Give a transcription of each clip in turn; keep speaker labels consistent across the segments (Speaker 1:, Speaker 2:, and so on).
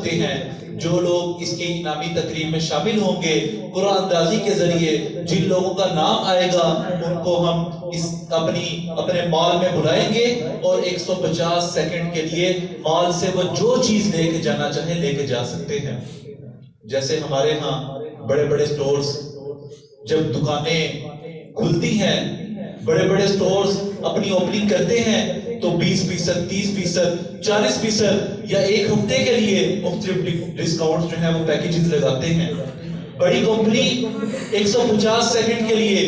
Speaker 1: سکتے ہیں. جو لوگ اس کی انعامی تقریب میں شامل ہوں گے قرآن اندازی کے ذریعے جن لوگوں کا نام آئے گا ان کو ہم اپنے مال میں بلائیں گے اور 150 سیکنڈ کے لیے مال سے وہ جو چیز لے کے جانا چاہیں لے کے جا سکتے ہیں. جیسے ہمارے ہاں بڑے بڑے سٹورز جب دکانیں کھلتی ہیں, بڑے بڑے سٹورز اپنی اوپننگ کرتے ہیں تو 20%, 30%, 40% یا ایک ہفتے کے لیے مختلف ڈسکاؤنٹ جو ہیں وہ پیکیجز لگاتے ہیں. بڑی کمپنی 150 سیکنڈ کے لیے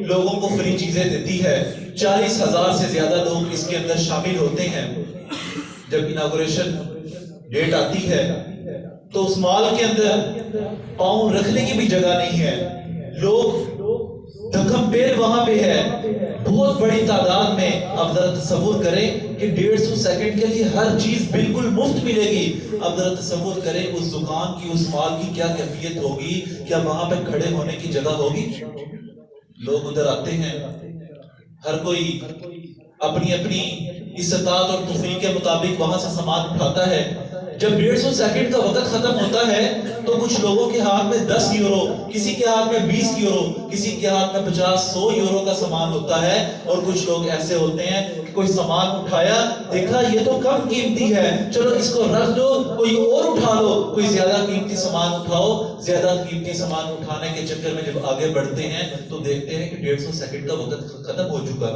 Speaker 1: لوگوں کو فری چیزیں دیتی ہے. 40,000 سے زیادہ لوگ اس کے اندر شامل ہوتے ہیں. جب اناگوریشن ڈیٹ آتی ہے تو اس مال کے اندر پاؤں رکھنے کی بھی جگہ نہیں ہے. لوگ دھکم پیر وہاں پہ ہے بہت بڑی تعداد میں. اب ذرا تصور کریں کہ 150 سیکنڈ کے لیے ہر چیز بالکل مفت ملے گی. اب ذرا تصور کریں اس دکان کی, اس مال کی کیا کیفیت ہوگی. کیا وہاں پہ کھڑے ہونے کی جگہ ہوگی؟ لوگ ادھر آتے ہیں, ہر کوئی اپنی اپنی استطاعت اور توفیق کے مطابق وہاں سے سامان اٹھاتا ہے. جب 150 سیکنڈ کا وقت ختم ہوتا ہے تو کچھ لوگوں کے ہاتھ میں 10 یورو, کسی کے ہاتھ میں 20 یورو, کسی کے ہاتھ میں 50-100 یورو کا سامان ہوتا ہے. اور کچھ لوگ ایسے ہوتے ہیں کہ کوئی سامان اٹھایا, دیکھا یہ تو کم قیمتی ہے, چلو اس کو رکھ دو, کوئی اور اٹھا لو, کوئی زیادہ قیمتی سامان اٹھاؤ. زیادہ قیمتی سامان اٹھانے کے چکر میں جب آگے بڑھتے ہیں تو دیکھتے ہیں کہ 150 سیکنڈ کا وقت ختم ہو چکا.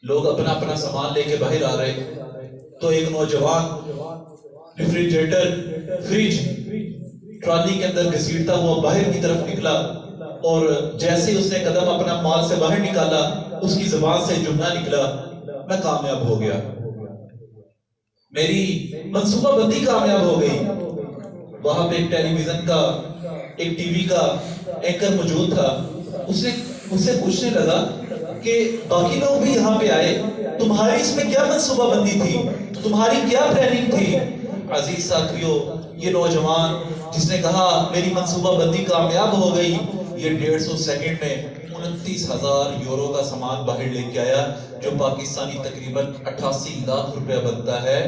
Speaker 1: لوگ اپنا اپنا سامان لے کے باہر آ رہے تو ایک نوجوان ریفریجریٹر, فریج ٹرالی کے اندر گھسیٹتا ہوا باہر کی طرف نکلا اور جیسے اس نے قدم اپنا مال سے باہر نکالا اس کی زبان سے جملہ نکلا, میں کامیاب ہو گیا, میری منصوبہ بندی کامیاب ہو گئی. وہاں پہ ایک ٹیلی ویژن کا, ایک ٹی وی کا اینکر موجود تھا. اس سے پوچھنے لگا کہ باقی لوگ بھی یہاں پہ آئے, تمہاری اس میں کیا منصوبہ بندی تھی, تمہاری کیا پلاننگ تھی؟ عزیز ساتھیوں, یہ نوجوان جس نے کہا میری منصوبہ بندی کامیاب ہو گئی, یہ 150 سیکنڈ میں 29,000 یورو کا سامان باہر لے کے آیا جو پاکستانی تقریباً 88 لاکھ روپے بنتا ہے.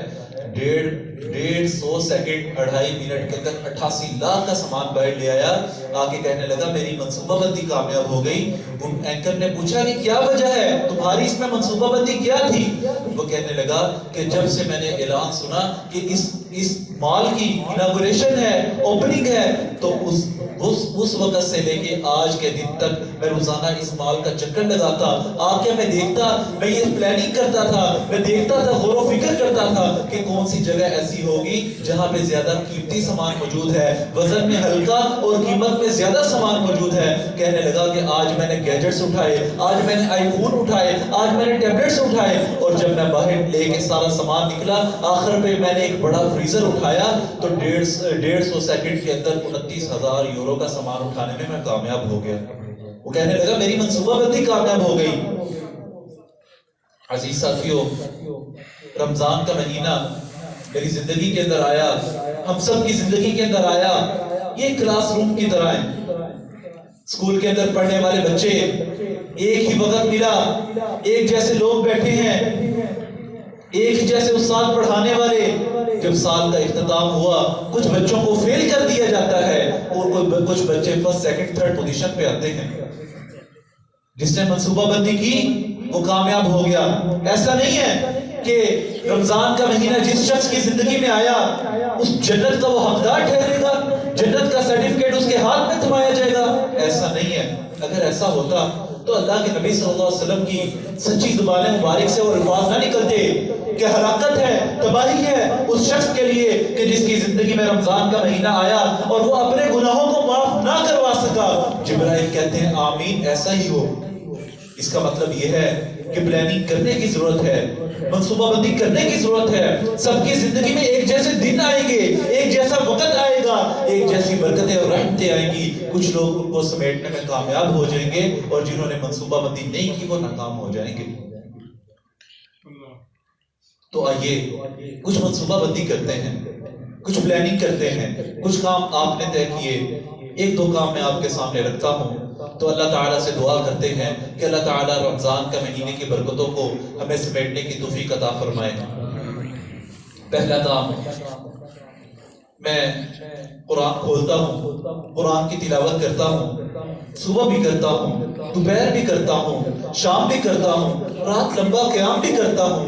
Speaker 1: 150 سیکنڈ 2.5 منٹ کے اندر 88 لاکھ کا سامان باہر لے آیا. آگے کہنے لگا میری منصوبہ بندی کامیاب ہو گئی. ان اینکر نے پوچھا کہ کیا وجہ ہے, تمہاری اس میں منصوبہ بندی کیا تھی؟ وہ کہنے لگا کہ جب سے میں نے اعلان سنا کہ اس مال کی اناگوریشن ہے, اوپننگ ہے, تو اس وقت سے لے کے آج کے دن تک میں روزانہ اس مال کا چکر لگاتا, آ کے میں دیکھتا, میں یہ پلاننگ کرتا تھا, میں دیکھتا تھا, غور و فکر کرتا تھا کہ کون سی جگہ ایسی ہوگی جہاں پہ زیادہ قیمتی سامان موجود ہے, وزن میں ہلکا اور قیمت میں زیادہ سامان موجود ہے. کہنے لگا کہ آج میں نے گیجٹس اٹھائے, آج میں نے آئی فون اٹھائے, آج میں نے ٹیبلٹس اٹھائے, اور جب میں باہر لے کے سارا سامان نکلا آخر پہ میں نے ایک بڑا فریزر اٹھایا تو 150 سیکنڈ کے اندر 29,000 یورو کا سامان اٹھانے میں میں کامیاب ہو گیا. وہ کہنے لگا میری منصوبہ بندی کامیاب ہو گئی. عزیز ساتھیوں, رمضان کا مہینہ میری زندگی کے اندر آیا, ہم سب کی زندگی کے اندر آیا. یہ کلاس روم کی طرح ہے, اسکول کے اندر پڑھنے والے بچے ایک ہی وقت ملا, ایک جیسے لوگ بیٹھے ہیں, ایک ہی جیسے استاد پڑھانے والے. جب سال کا اختتام ہوا کچھ بچوں کو فیل کر دیا جاتا ہے اور کچھ بچے فرسٹ سیکنڈ تھرڈ پوزیشن پہ آتے ہیں. جس نے منصوبہ بندی کی وہ کامیاب ہو گیا. ایسا نہیں ہے کہ رمضان کا مہینہ جس شخص کی زندگی میں آیا اس جنت کا وہ حقدار ٹھہرے گا, جنت کا سرٹیفکیٹ اس کے ہاتھ میں تھمایا جائے گا. ایسا نہیں ہے. اگر ایسا ہوتا تو اللہ کے نبی صلی اللہ علیہ وسلم کی سچی زبان مبارک سے وہ الفاظ نہ نکلتے کہ ہلاکت ہے, تباہی ہے اس شخص کے لیے کہ جس کی زندگی میں رمضان کا مہینہ آیا اور وہ اپنے گناہوں کو معاف نہ کروا سکا. جبرائیل کہتے ہیں آمین, ایسا ہی ہو. اس کا مطلب یہ ہے کہ پلاننگ کرنے کی ضرورت ہے, منصوبہ بندی کرنے کی ضرورت ہے. سب کی زندگی میں ایک جیسے دن آئیں گے, ایک جیسا وقت آئے گا, ایک جیسی برکتیں اور رحمتیں آئیں گی. کچھ لوگ ان کو سمیٹنے میں کامیاب ہو جائیں گے اور جنہوں نے منصوبہ بندی نہیں کی وہ ناکام ہو جائیں گے. تو آئیے کچھ منصوبہ بندی کرتے ہیں, کچھ پلاننگ کرتے ہیں, کچھ کام آپ نے طے کیے. ایک دو کام میں آپ کے سامنے رکھتا ہوں تو اللہ تعالیٰ سے دعا کرتے ہیں کہ اللہ تعالیٰ رمضان کا مہینے کی برکتوں کو ہمیں سمیٹنے کی توفیق عطا فرمائے. پہلا کام میں قرآن کھولتا ہوں، قرآن کی تلاوت کرتا ہوں، صبح بھی کرتا ہوں، دوپہر بھی کرتا ہوں، شام بھی کرتا ہوں، رات لمبا قیام بھی کرتا ہوں،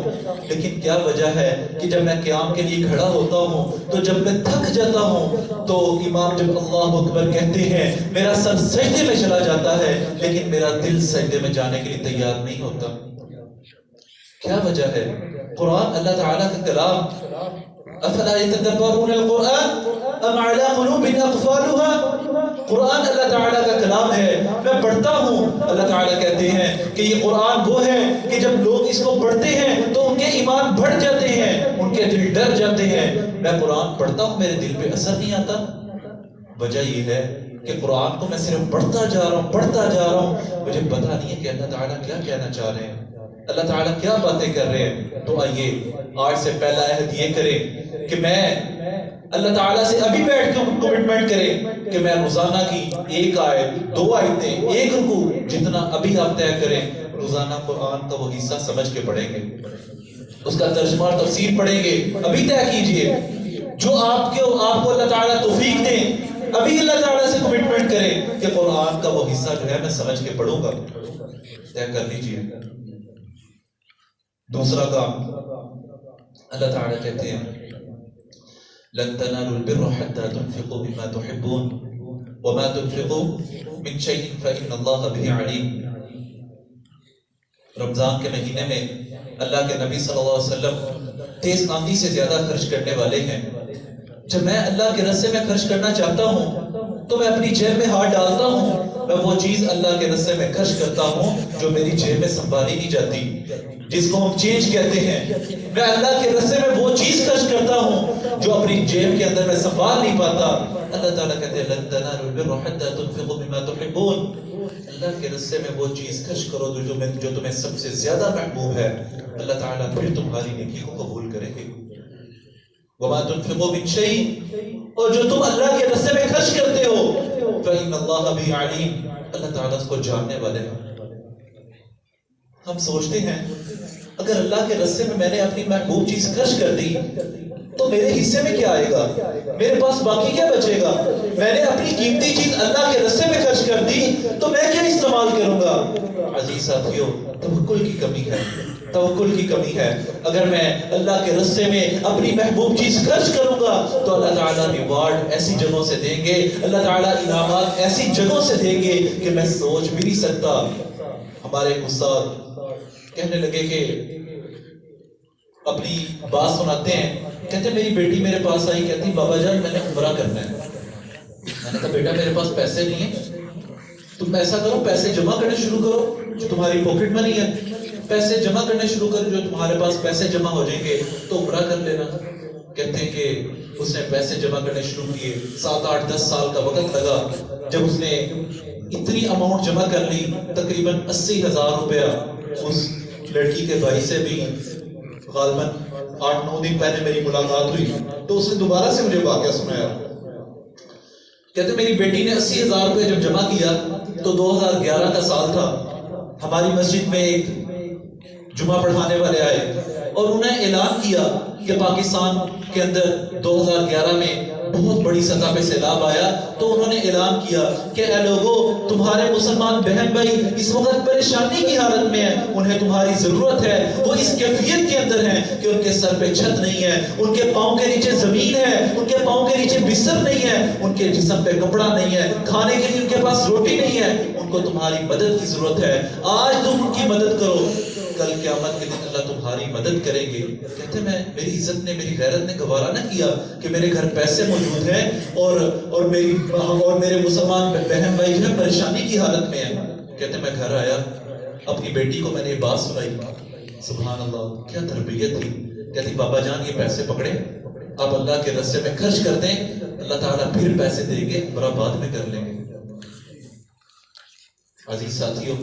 Speaker 1: لیکن کیا وجہ ہے کہ جب میں قیام کے لیے کھڑا ہوتا ہوں تو جب میں تھک جاتا ہوں تو امام جب اللہ اکبر کہتے ہیں میرا سر سجدے میں چلا جاتا ہے، لیکن میرا دل سجدے میں جانے کے لیے تیار نہیں ہوتا؟ کیا وجہ ہے؟ قرآن اللہ تعالیٰ کا کلام، افلا يتدبرون القرآن ام على قلوب اقفالها، قرآن اللہ تعالیٰ کا کلام ہے، میں پڑھتا ہوں، اللہ تعالیٰ کہتے ہیں کہ یہ قرآن وہ ہے کہ جب لوگ اس کو پڑھتے ہیں تو ان کے ایمان بڑھ جاتے ہیں، ان کے دل ڈر جاتے ہیں۔ میں قرآن پڑھتا ہوں، میرے دل پہ اثر نہیں آتا۔ وجہ یہ ہے کہ قرآن کو میں صرف پڑھتا جا رہا ہوں، پڑھتا جا رہا ہوں، مجھے پتہ نہیں ہے کہ اللہ تعالیٰ کیا کہنا چاہ رہے ہیں، اللہ تعالیٰ کیا باتیں کر رہے ہیں۔ تو آئیے آج سے پہلا عہد یہ کریں کہ میں اللہ تعالیٰ سے ابھی بیٹھ کے کمٹمنٹ کریں کہ میں روزانہ کی ایک آیت، 2 آیتیں، 1 رکوع، جتنا ابھی آپ طے کریں، روزانہ قرآن کا وہ حصہ سمجھ کے پڑھیں گے، اس کا ترجمہ اور تفسیر پڑھیں گے۔ ابھی طے کیجئے، جو آپ کو اللہ تعالیٰ توفیق دیں، ابھی اللہ تعالیٰ سے کمٹمنٹ کریں کہ قرآن کا وہ حصہ جو ہے میں سمجھ کے پڑھوں گا، طے کر لیجئے۔ دوسرا کام، اللہ تعالیٰ کہتے ہیں لن تنالوا البر حتى تنفقوا مما تحبون وما تنفقوا من شيء فإن الله به عليم۔ رمضان کے مہینے میں اللہ کے نبی صلی اللہ علیہ وسلم تیز آندھی سے زیادہ خرچ کرنے والے ہیں۔ جب میں اللہ کے راستے میں خرچ کرنا چاہتا ہوں تو میں اپنی جیب میں ہاتھ ڈالتا ہوں، میں وہ چیز اللہ کے راستے میں خرچ کرتا ہوں جو میری جیب میں سنبھالی نہیں جاتی، جس کو ہم چینج کہتے ہیں۔ میں اللہ کے راستے میں وہ چیز خرچ کرتا ہوں جو اپنی جیب کے اندر میں سنبھال نہیں پاتا۔ اللہ تعالیٰ کہتے ہیں لن تنالوا البر حتى تنفقوا مما تحبون، اللہ کے راستے میں وہ چیز خرچ کرو جو تمہیں سب سے زیادہ محبوب ہے، اللہ تعالیٰ پھر تمہاری نیکی کو قبول کریں گے۔ وما تنفقوا من شيء، اور جو تم اللہ کے راستے میں خرچ کرتے ہو، فإن الله به عليم، اللہ تعالیٰ اس کو جاننے والے ہیں۔ ہم سوچتے ہیں اگر اللہ کے راستے میں نے اپنی محبوب چیز خرچ کر دی تو میرے حصے میں کیا آئے گا، میرے پاس باقی کیا بچے گا؟ میں نے اپنی قیمتی چیز اللہ کے راستے میں خرچ کر دی تو میں کیا استعمال کروں گا؟ عزیز ساتھیوں، توکل کی کمی ہے، توکل کی کمی ہے۔ اگر میں اللہ کے راستے میں اپنی محبوب چیز خرچ کروں گا تو اللہ تعالیٰ ریوارڈ ایسی جگہوں سے دیں گے، اللہ تعالیٰ انعامات ایسی جگہوں سے دیں گے کہ میں سوچ بھی نہیں سکتا۔ ہمارے استاد کہنے لگے کہ اپنی بات سناتے ہیں، کہتے میری بیٹی میرے پاس آئی، کہتی بابا جان میں نے عمرہ کرنا ہے۔ میں نے کہا بیٹا میرے پاس پیسے نہیں ہیں، تم ایسا کرو پیسے جمع کرنے شروع کرو، جو تمہاری پاکٹ منی ہے پیسے جمع کرنے شروع کرو، جو تمہارے پاس پیسے جمع ہو جائیں گے تو عمرہ کر لینا۔ کہتے ہیں کہ اس نے پیسے جمع کرنے شروع کیے، 7 8 10 سال کا وقت لگا۔ جب اس نے اتنی اماؤنٹ جمع کر لی، تقریباً 80,000 روپیہ، اس لڑکی کے بھائی سے بھی غالباً 8 9 دن پہلے میری ملاقات ہوئی تو اس نے دوبارہ سے مجھے واقعہ سنایا۔ کہتے میری بیٹی نے 80,000 روپے جب جمع کیا تو 2011 کا سال تھا، ہماری مسجد میں ایک جمعہ پڑھانے والے آئے اور انہوں نے اعلان کیا کہ پاکستان کے اندر 2011 میں بہت بڑی سطح پہ سیلاب آیا، تو انہوں نے اعلان کیا کہ اے لوگو، تمہارے مسلمان بہن بھائی اس وقت پریشانی کی حالت میں ہیں، انہیں تمہاری ضرورت ہے، وہ اس کیفیت کے اندر ہیں کہ ان کے سر پہ چھت نہیں ہے، ان کے پاؤں کے نیچے زمین ہے، ان کے پاؤں کے نیچے بستر نہیں ہے، ان کے جسم پہ کپڑا نہیں ہے، کھانے کے لیے ان کے پاس روٹی نہیں ہے، ان کو تمہاری مدد کی ضرورت ہے۔ آج تم ان کی مدد کرو، کل قیامت کے دن اللہ تمہاری مدد کریں گے۔ کہتے ہیں میری عزت نے، میری غیرت نے گوارا نہ کیا کہ میرے گھر پیسے موجود ہیں اور میرے مسلمان بہن بھائی جو ہے پریشانی کی حالت میں ہیں۔ کہتے ہیں میں گھر آیا، اپنی بیٹی کو میں نے یہ بات سنائی، سبحان اللہ کیا تربیت تھی۔ کہتی بابا جان یہ پیسے پکڑے، آپ اللہ کے راستے میں خرچ کر دیں، اللہ تعالیٰ پھر پیسے دیں گے، برا بعد میں کر لیں گے۔ عزیز ساتھیوں،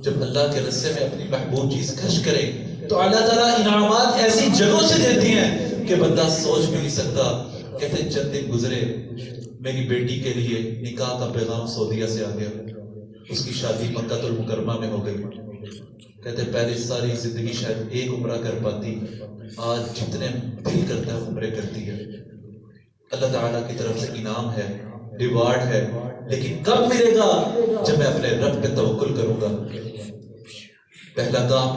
Speaker 1: جب اللہ کے راستے میں اپنی محبوب چیز خرچ کرے تو اللہ تعالیٰ انعامات ایسی جگہوں سے دیتے ہیں کہ بندہ سوچ بھی نہیں سکتا۔ کہتے ہیں چند دن گزرے، میری بیٹی کے لیے نکاح کا پیغام سعودیہ سے آ گیا، اس کی شادی مکہ المکرمہ میں ہو گئی۔ کہتے ہیں پہلے ساری زندگی شاید ایک عمرہ کر پاتی، آج جتنے دل کرتا ہے عمرے کرتی ہے۔ اللہ تعالیٰ کی طرف سے انعام ہے، ریوارڈ ہے، لیکن کب ملے گا؟ جب میں اپنے رب پہ توکل کروں گا۔ پہلا کام،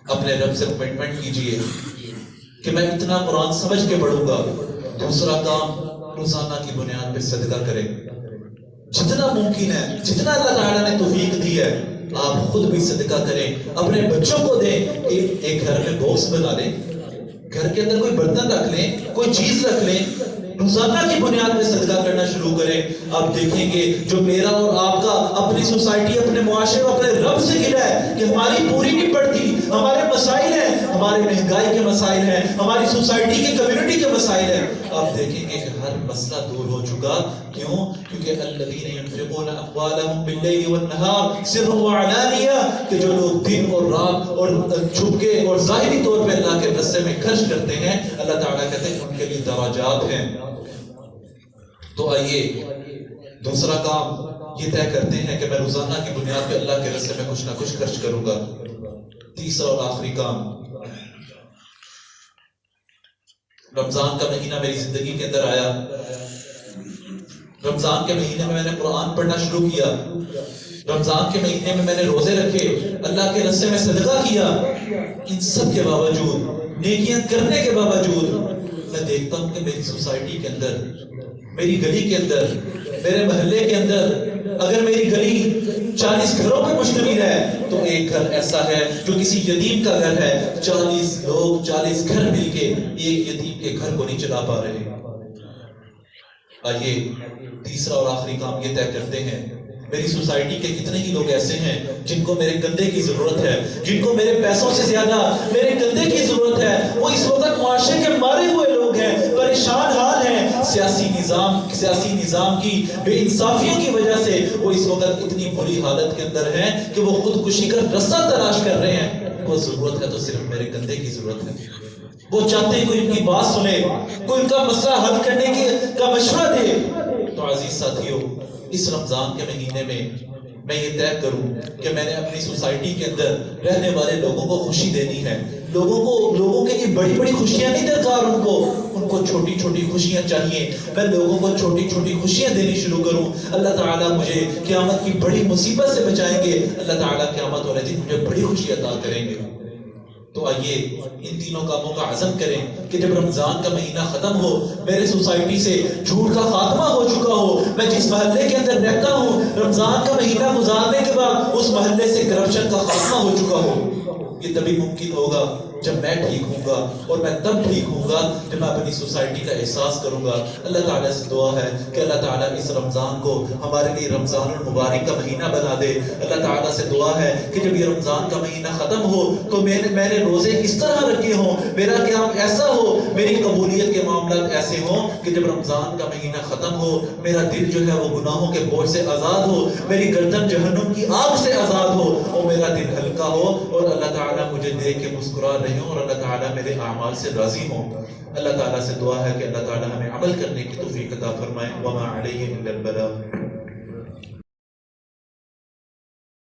Speaker 1: اپنے رب سے کمٹمنٹ کیجئے کہ میں اتنا قرآن سمجھ کے پڑھوں گا۔ دوسرا کام، روزانہ کی بنیاد پہ صدقہ کریں، جتنا ممکن ہے، جتنا اللہ تعالیٰ نے توفیق دی ہے آپ خود بھی صدقہ کریں، اپنے بچوں کو دیں۔ ایک گھر میں باکس بنا لیں، گھر کے اندر کوئی برتن رکھ لیں، کوئی چیز رکھ لیں، روزانہ کی بنیاد پہ صدقہ کرنا شروع کریں۔ آپ دیکھیں گے جو میرا اور آپ کا اپنی سوسائٹی، اپنے معاشرے کو اپنے رب سے گلا ہے کہ ہماری پوری نہیں پڑتی، ہمارے مسائل ہیں، ہمارے مہنگائی کے مسائل ہیں، ہماری سوسائٹی کی کمیونٹی کے مسائل ہیں، آپ دیکھیں گے کہ ہر مسئلہ دور ہو چکا۔ کیوں؟ کیونکہ الذین ينفقون اموالهم باللیل والنہار سرا وعلانیہ، کہ جو لوگ دن اور رات اور چھپ کے اور ظاہری طور پہ اللہ کے راستے میں خرچ کرتے ہیں، اللہ تعالیٰ کہتے ہیں ان کے لیے درجات ہیں۔ تو آئیے دوسرا کام یہ طے کرتے ہیں کہ میں روزانہ کی بنیاد پہ اللہ کے راستے میں کچھ نہ کچھ خرچ کروں گا۔ تیسرا اور آخری کام، رمضان کا مہینہ میری زندگی کے اندر آیا، رمضان کے مہینے میں میں نے قرآن پڑھنا شروع کیا، رمضان کے مہینے میں میں نے روزے رکھے، اللہ کے راستے میں صدقہ کیا۔ ان سب کے باوجود، نیکیاں کرنے کے باوجود، میں دیکھتا ہوں کہ میری سوسائٹی کے اندر، میری گلی کے اندر، میرے محلے کے اندر، اگر میری گلی 40 گھروں پہ مشتمل ہے تو ایک گھر ایسا ہے جو کسی یتیم کا گھر ہے۔ 40 لوگ، 40 گھر مل کے ایک یتیم کے گھر کو نہیں چلا پا رہے۔ آئیے تیسرا اور آخری کام یہ طے کرتے ہیں، میری سوسائٹی کے کتنے ہی لوگ ایسے ہیں جن کو میرے کندھے کی ضرورت ہے، جن کو میرے پیسوں سے زیادہ میرے کندھے کی ضرورت ہے۔ وہ اس وقت معاشرے کے مارے ہوئے لوگ ہیں، پریشان حال ہیں، سیاسی نظام کی بے انصافیوں کی وجہ سے وہ اس وقت اتنی بری حالت کے اندر ہیں کہ وہ خودکشی کا رستہ تلاش کر رہے ہیں۔ وہ ضرورت ہے تو صرف میرے کندھے کی ضرورت ہے، وہ چاہتے ہیں کوئی ان کی بات سنے، کوئی ان کا مسئلہ حل کرنے کا مشورہ دے۔ تو عزیز ساتھیوں، اس رمضان کے مہینے میں یہ طے کروں کہ میں نے اپنی سوسائٹی کے اندر رہنے والے لوگوں کو خوشی دینی ہے۔ لوگوں کے لیے بڑی بڑی خوشیاں نہیں درکار، ان کو چھوٹی چھوٹی خوشیاں چاہیے۔ میں لوگوں کو چھوٹی چھوٹی خوشیاں دینی شروع کروں، اللہ تعالیٰ مجھے قیامت کی بڑی مصیبت سے بچائیں گے، اللہ تعالیٰ قیامت والے دن مجھے بڑی خوشی عطا کریں گے۔ تو آئیے ان تینوں کاموں کا عزم کریں کہ جب رمضان کا مہینہ ختم ہو، میرے سوسائٹی سے جھوٹ کا خاتمہ ہو چکا ہو، میں جس محلے کے اندر رہتا ہوں رمضان کا مہینہ گزارنے کے بعد اس محلے سے کرپشن کا خاتمہ ہو چکا ہو۔ یہ تبھی ممکن ہوگا جب میں ٹھیک ہوں گا، اور میں تب ٹھیک ہوں گا جب میں اپنی سوسائٹی کا احساس کروں گا۔ اللہ تعالیٰ سے دعا ہے کہ اللہ تعالیٰ اس رمضان کو ہمارے لیے رمضان المبارک کا مہینہ بنا دے۔ اللہ تعالیٰ سے دعا ہے کہ جب یہ رمضان کا مہینہ ختم ہو تو میں نے روزے اس طرح رکھے ہوں، میرا قیام ایسا ہو، میری قبولیت کے معاملات ایسے ہوں کہ جب رمضان کا مہینہ ختم ہو میرا دل جو ہے وہ گناہوں کے بوجھ سے آزاد ہو، میری گردن جہنم کی آگ سے آزاد ہو، اور میرا دل ہلکا ہو، اور اللہ تعالیٰ مجھے دیکھ کے مسکرا رہے ہوں، اور اللہ تعالیٰ میرے اعمال سے راضی ہوں۔ اللہ تعالیٰ سے دعا ہے کہ اللہ تعالیٰ ہمیں عمل کرنے کی توفیق عطا فرمائے۔ وما علیہ الا البلاغ۔